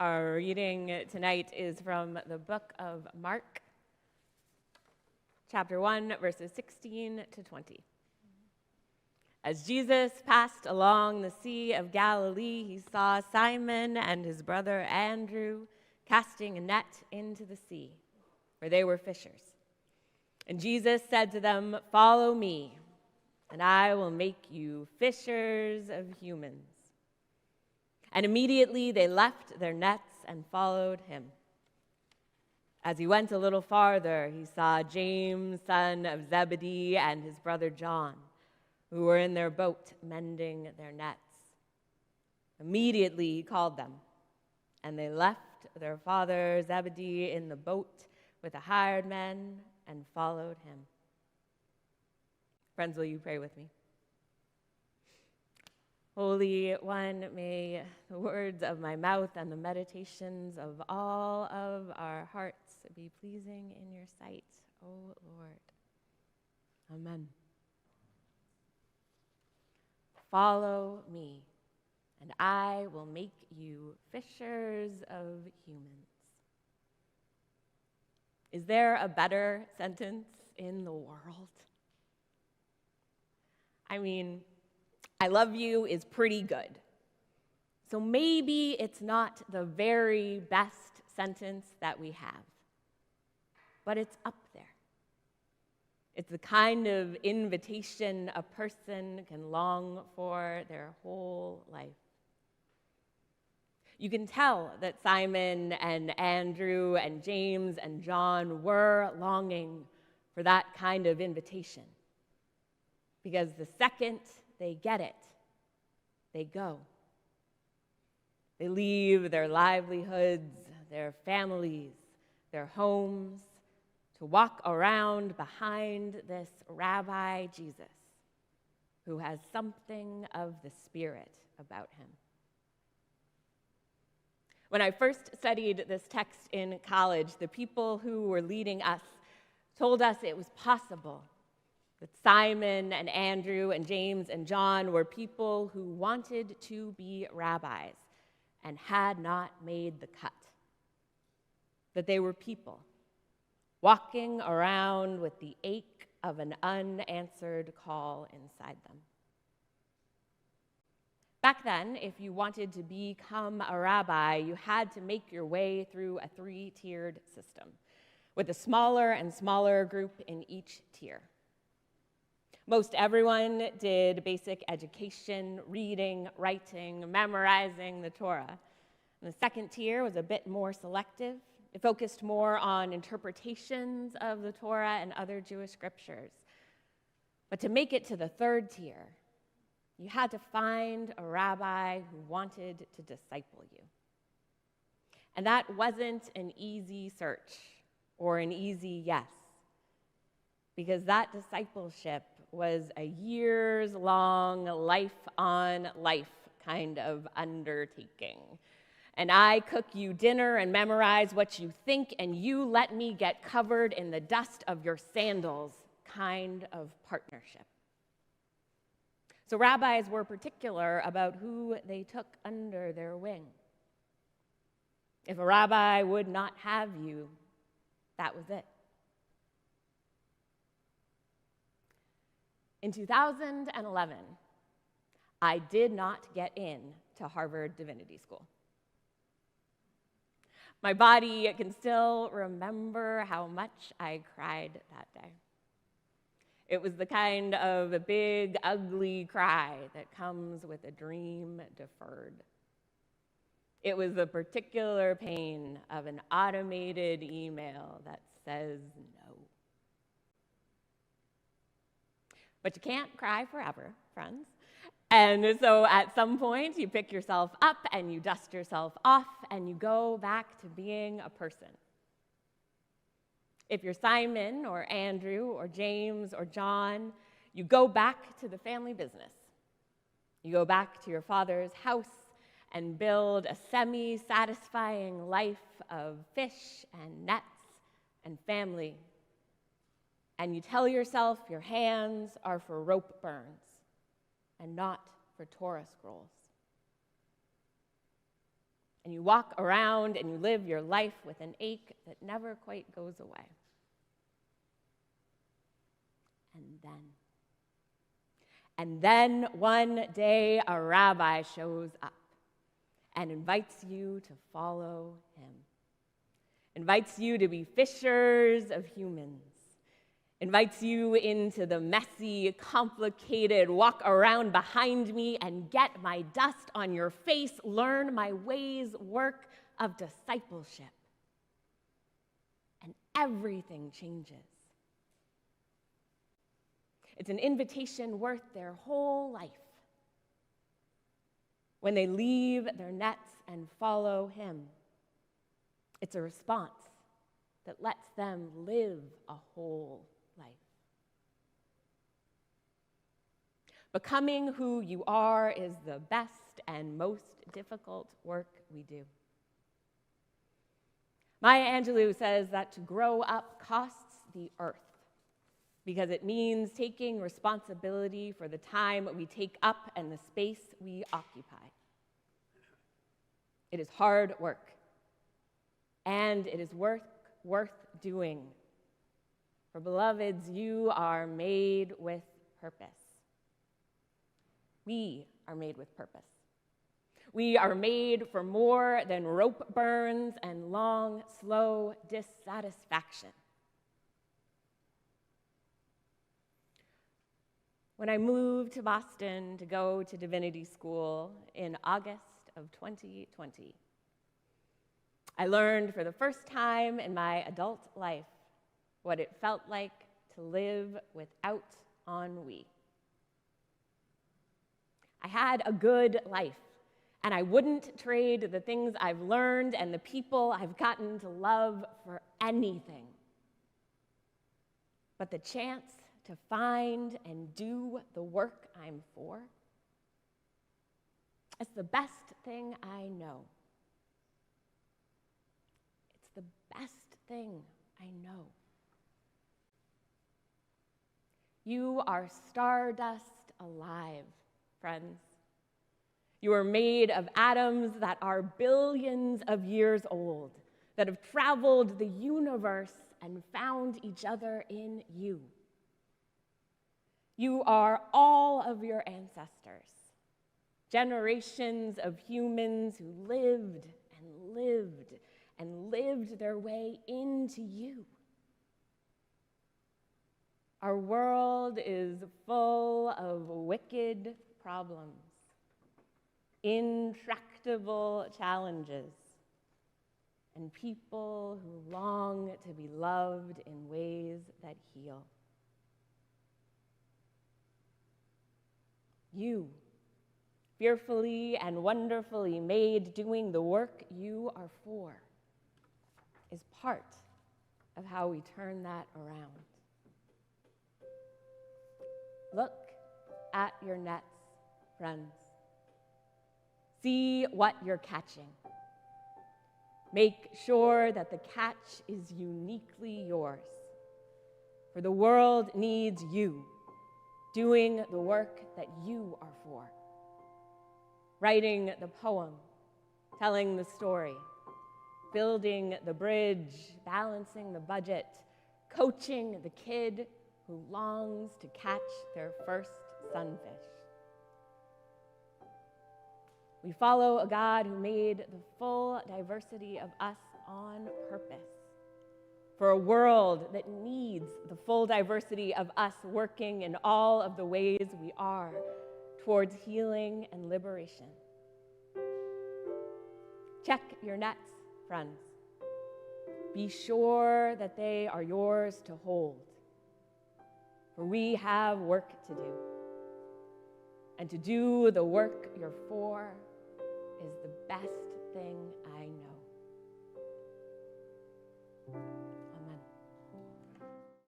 Our reading tonight is from the book of Mark, chapter 1, verses 16 to 20. As Jesus passed along the Sea of Galilee, he saw Simon and his brother Andrew casting a net into the sea, for they were fishers. And Jesus said to them, "Follow me, and I will make you fishers of humans." And immediately they left their nets and followed him. As he went a little farther, he saw James, son of Zebedee, and his brother John, who were in their boat mending their nets. Immediately he called them, and they left their father Zebedee in the boat with the hired men and followed him. Friends, will you pray with me? Holy One, may the words of my mouth and the meditations of all of our hearts be pleasing in your sight, O Lord. Amen. Follow me, and I will make you fishers of humans. Is there a better sentence in the world? I mean, I love you is pretty good. So maybe it's not the very best sentence that we have, but it's up there. It's the kind of invitation a person can long for their whole life. You can tell that Simon and Andrew and James and John were longing for that kind of invitation, because the second they get it, they go. They leave their livelihoods, their families, their homes, to walk around behind this Rabbi Jesus, who has something of the Spirit about him. When I first studied this text in college, the people who were leading us told us it was possible that Simon and Andrew and James and John were people who wanted to be rabbis and had not made the cut. That they were people walking around with the ache of an unanswered call inside them. Back then, if you wanted to become a rabbi, you had to make your way through a 3-tiered system, with a smaller and smaller group in each tier. Most everyone did basic education, reading, writing, memorizing the Torah. And the second tier was a bit more selective. It focused more on interpretations of the Torah and other Jewish scriptures. But to make it to the third tier, you had to find a rabbi who wanted to disciple you. And that wasn't an easy search or an easy yes, because that discipleship was a years-long, life-on-life kind of undertaking. And I cook you dinner and memorize what you think, and you let me get covered in the dust of your sandals kind of partnership. So rabbis were particular about who they took under their wing. If a rabbi would not have you, that was it. In 2011, I did not get in to Harvard Divinity School. My body can still remember how much I cried that day. It was the kind of a big, ugly cry that comes with a dream deferred. It was the particular pain of an automated email that says no. But you can't cry forever, friends. And so at some point, you pick yourself up and you dust yourself off and you go back to being a person. If you're Simon or Andrew or James or John, you go back to the family business. You go back to your father's house and build a semi-satisfying life of fish and nets and family. And you tell yourself your hands are for rope burns and not for Torah scrolls. And you walk around and you live your life with an ache that never quite goes away. And then one day a rabbi shows up and invites you to follow him, invites you to be fishers of humans, invites you into the messy, complicated, walk around behind me and get my dust on your face, learn my ways, work of discipleship. And everything changes. It's an invitation worth their whole life. When they leave their nets and follow him, it's a response that lets them live a whole life. Becoming who you are is the best and most difficult work we do. Maya Angelou says that to grow up costs the earth because it means taking responsibility for the time we take up and the space we occupy. It is hard work, and it is worth doing. For beloveds, you are made with purpose. We are made with purpose. We are made for more than rope burns and long, slow dissatisfaction. When I moved to Boston to go to divinity school in August of 2020, I learned for the first time in my adult life what it felt like to live without ennui. I had a good life, and I wouldn't trade the things I've learned and the people I've gotten to love for anything. But the chance to find and do the work I'm for, it's the best thing I know. It's the best thing I know. You are stardust alive, friends. You are made of atoms that are billions of years old, that have traveled the universe and found each other in you. You are all of your ancestors, generations of humans who lived and lived and lived their way into you. Our world is full of wicked problems, intractable challenges, and people who long to be loved in ways that heal. You, fearfully and wonderfully made, doing the work you are for, is part of how we turn that around. Look at your nets, friends. See what you're catching. Make sure that the catch is uniquely yours, for the world needs you, doing the work that you are for. Writing the poem, telling the story, building the bridge, balancing the budget, coaching the kid who longs to catch their first sunfish. We follow a God who made the full diversity of us on purpose, for a world that needs the full diversity of us working in all of the ways we are towards healing and liberation. Check your nets, friends. Be sure that they are yours to hold, for we have work to do. And to do the work you're for is the best thing I know.